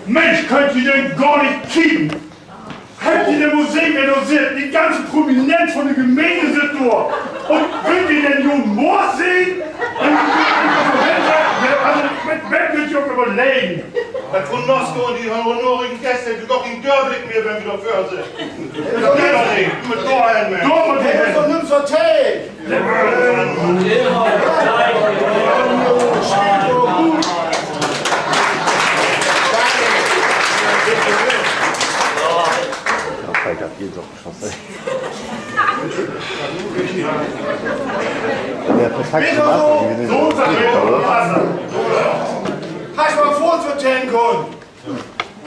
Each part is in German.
Mensch, könnt ihr denn gar nicht kicken? Habt ihr denn Musik reduziert? Die ganze Prominenz von der Gemeinde sind nur. Und könnt ihr denn nur Moor sehen? Also, mit Wettmütze überlegen. Das von Moskau und die honorigen Gäste, die doch in Dörblick mir, wenn wir dafür sind. Das geht doch nicht. Mit Dorn, Mensch. Dorn, Das ist doch nur zur Tee. Ich hab jeden Job geschossen. Der perfekte Wasser, So sagt ihr Wasser. Hast du mal vor zur Tee kommen?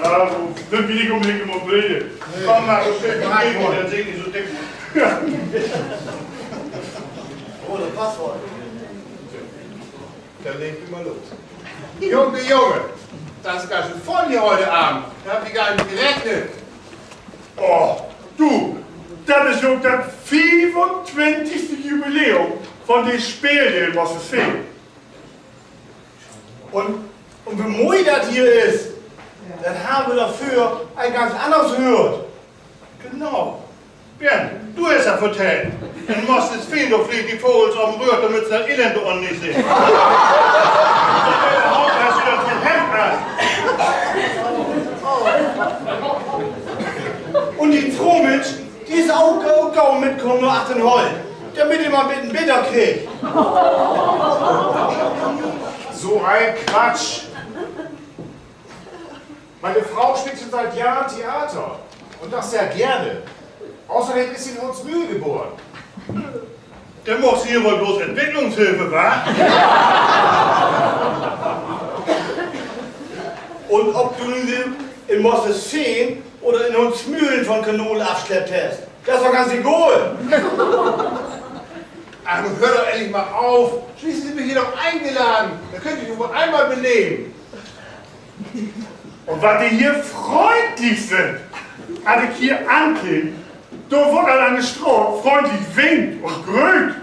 Ja, so sind wir nicht unbedingt im Umbrille. Komm mal, so schön rein, dann sehen die so dick. Oh, das Passwort. Dann legt ihr mal los. Junge, das ist ganz schön voll hier heute Abend. Da hab ich gar nicht gerechnet. Oh, du, das ist schon das 25. Jubiläum von den Spielen, was es fehlt. Und wie mooi das hier ist, das haben wir dafür ein ganz anderes gehört. Genau. Björn, du hast ja vertellt. Du musst es viel, du fliegt die Vogels auf dem Rühr, damit sie das Elende und nicht sehen. Überhaupt hast du das von Hemd an. Und die Fromitsch, die ist auch kaum mitgekommen, nur 18 Holz. Damit ihr mal ein Bitter kriegt. So ein Quatsch! Meine Frau spielt schon seit Jahren Theater. Und das sehr gerne. Außerdem ist sie in Hunsmühl geboren. Der muss hier wohl bloß Entwicklungshilfe, wa? Und ob du nun in Mossesfeen oder in Hunsmühlen von Kanonen abschleppt hast, das war ganz egal. Ach, nun hör doch endlich mal auf. Schließlich sind wir hier doch eingeladen. Da könnt ihr wohl einmal benehmen. Und was die hier freundlich sind, als ich hier ankomme, da wird an eine Stroh freundlich winkt und grünt.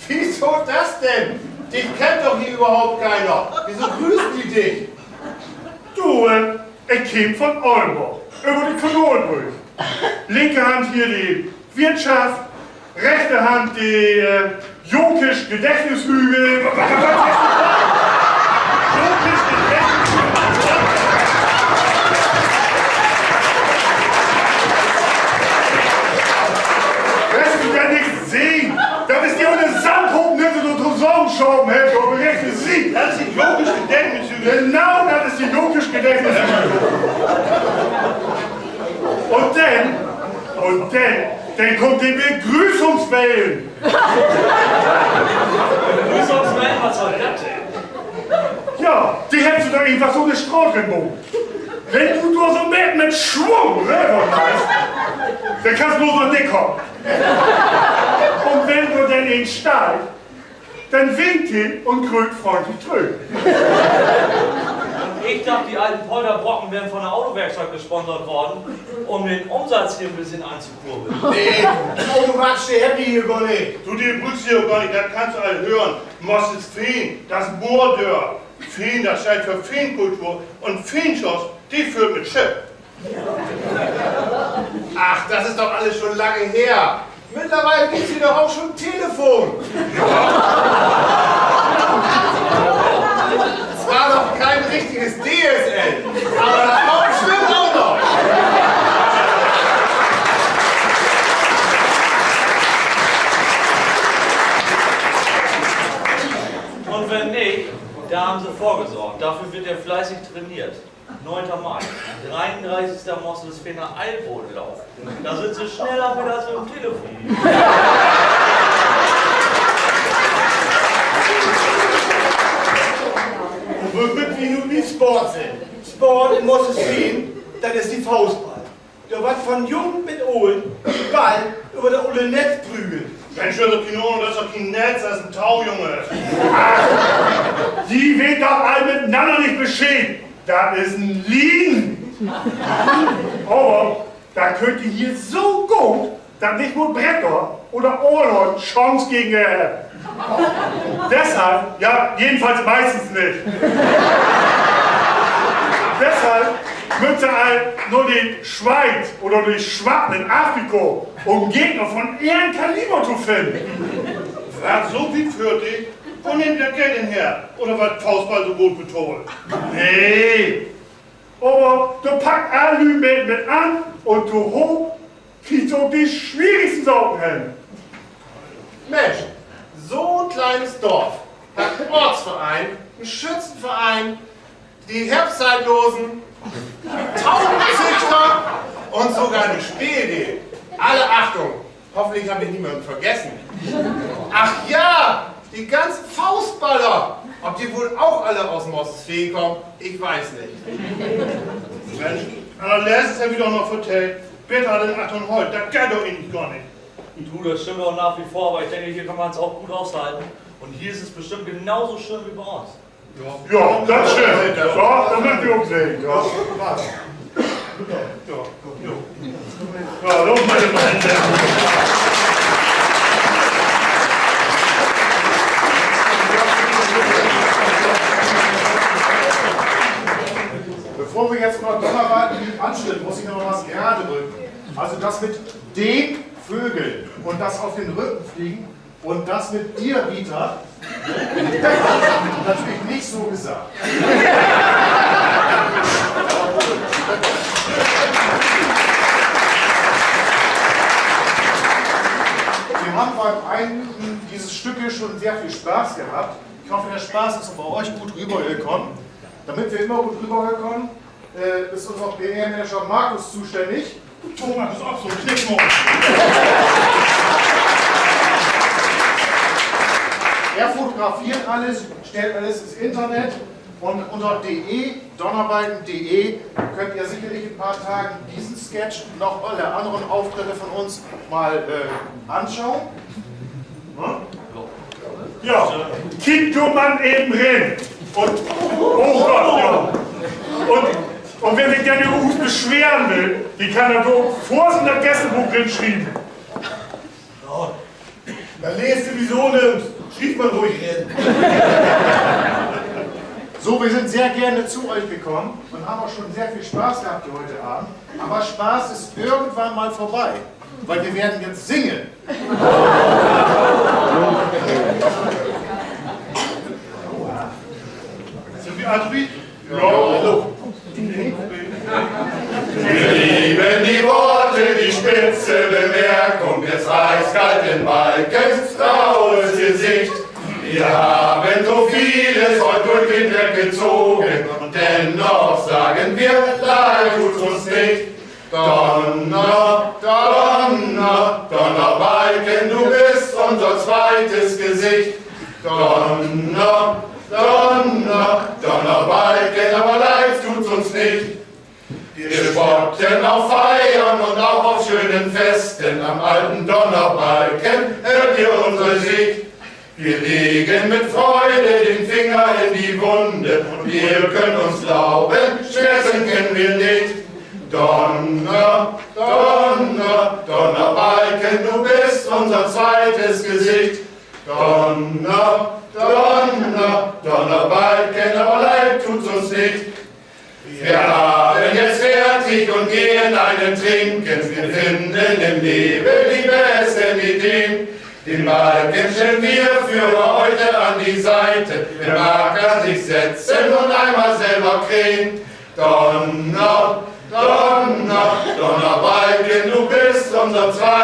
Wieso das denn? Dich kennt doch hier überhaupt keiner. Wieso grüßen die dich? Du, ich käme von Oldenburg, über die Kanonenbrücke. Linke Hand hier die Wirtschaft, rechte Hand die Junkisch Gedächtnishügel. Junkisch Gedächtnishügel. Lässt du ja nicht sehen. Da bist du ohne Sandhopen hinter so Zusammenschoben hätte, aber rechte Sieg. Das ist die Junkisch Gedächtnishügel. Genau, das ist die Junkisch Gedächtnishügel. Und dann kommt die Begrüßungswellen. Begrüßungswellen, was soll das denn? Ja, die hättest du doch irgendwas so eine Strohrimbo. Wenn du nur so mit Schwung rüber hast, dann kannst du nur so dick kommen. Und wenn du dann ihn steigst, dann winkt ihn und grüßt freundlich zurück. Ich dachte, die alten Polderbrocken wären von der Autowerkstatt gesponsert worden, um den Umsatz hier ein bisschen anzukurbeln. Nee, Autoquatsch, die habt ihr hier gar nicht. Du, die brüchst hier gar nicht, das kannst du alle hören. Moss ist Feen, das Moordörr. Feen, das steht für Feenkultur. Und Feenschoss, die führt mit Chip. Ach, das ist doch alles schon lange her. Mittlerweile gibt es hier doch auch schon Telefon. Zwar noch kein richtiges DSL, aber das kommt bestimmt auch noch. Und wenn nicht, da haben sie vorgesorgt. Dafür wird er fleißig trainiert. 9. Mai, 33. Mosselsfener Eilbodenlauf. Da sind sie schneller mit als mit dem Telefon. Und womit wir nun wie Sport sind. Sport in Mossesfeen, das ist die Faustball. Da wird von jung mit Ohren die Ball über der Olle Netz prügeln. Mensch, das ist doch kein Netz, das ist ein Taujunge. Die wird doch all miteinander nicht beschehen. Das ist ein Liegen. Aber da könnt ihr hier so gut, dass nicht nur Bretter oder Ohrleut Chance gegen Deshalb, ja, jedenfalls meistens nicht. Deshalb müsste nur die Schweiz oder die Schwaben in Afrika, um Gegner von ihrem Kaliber zu finden. Was, so wie für dich? Wo nimmt der Geld denn her? Oder was Faustball so gut betont? Nee, aber du packst alle mit an und du hoch kriegst du die schwierigsten Sorgen hin. Mensch, so ein kleines Dorf hat einen Ortsverein, einen Schützenverein, die Herbstzeitlosen, Taubenzüchter und sogar eine Spiel-Idee. Alle Achtung, hoffentlich habe ich niemanden vergessen. Ach ja, die ganzen Faustballer. Ob die wohl auch alle aus Mossfee kommen, ich weiß nicht. Mensch, aber letztes habe ich doch noch vertellt. Bitte hat den 8 und heute, das geht doch Ihnen gar nicht. Du, das stimmt auch nach wie vor, aber ich denke, hier kann man es auch gut aushalten. Und hier ist es bestimmt genauso schön wie bei uns. Ja, das stimmt. Ja, da müssen wir umsehen. Ja, los, meine Freunde. Bevor wir jetzt mal Donnerweiten anschlitten, muss ich noch was gerade rücken. Also das mit den Vögeln und das auf den Rücken fliegen und das mit dir, Dieter, natürlich nicht so gesagt. Wir haben beim Einüben dieses Stücke schon sehr viel Spaß gehabt. Ich hoffe, der Spaß ist auch bei euch gut rübergekommen. Damit wir immer gut rübergekommen, ist unser PR-Manager Markus zuständig. Thomas ist auch so ein Knickmund. Er fotografiert alles, stellt alles ins Internet und unter donnerbalken.de könnt ihr sicherlich in ein paar Tagen diesen Sketch und auch alle anderen Auftritte von uns mal anschauen. Ja, kick du Mann eben hin. Und, oh Gott, ja. Und wer sich gerne über uns beschweren will, die kann er so vor in das Gästebuch hinschreiben. Ja, da lest du wieso nimmst. Schrieb mal ruhig hin. So, wir sind sehr gerne zu euch gekommen und haben auch schon sehr viel Spaß gehabt hier heute Abend. Aber Spaß ist irgendwann mal vorbei, weil wir werden jetzt singen. Sind wir also wie? Ja, hallo. Wir lieben die Worte, die spitze Bemerkung des eiiskalten Balkens, graues Gesicht. Wir haben so vieles heute durch den Dreck gezogen und dennoch sagen wir, leid tut uns nicht. Donner, Donner, Donnerbalken, du bist unser zweites Gesicht. Donner, Donner, Donnerbalken, aber leid tut's uns nicht. Wir spotten auf Feiern und auch auf schönen Festen, am alten Donnerbalken hört ihr unsere Sicht. Wir legen mit Freude den Finger in die Wunde und ihr könnt uns glauben, Schmerzen kennen wir nicht. Donner, Donner, Donnerbalken, du bist unser zweites Gesicht. Donner, Donner, Donnerbalken, aber leid tut's uns nicht. Wir haben jetzt fertig und gehen einen trinken. Wir finden im Leben die besten Ideen. Den Balken stellen wir für heute an die Seite. Wer mag an sich setzen und einmal selber krähen. Donner, Donner, Donnerbalken, du bist unser zweites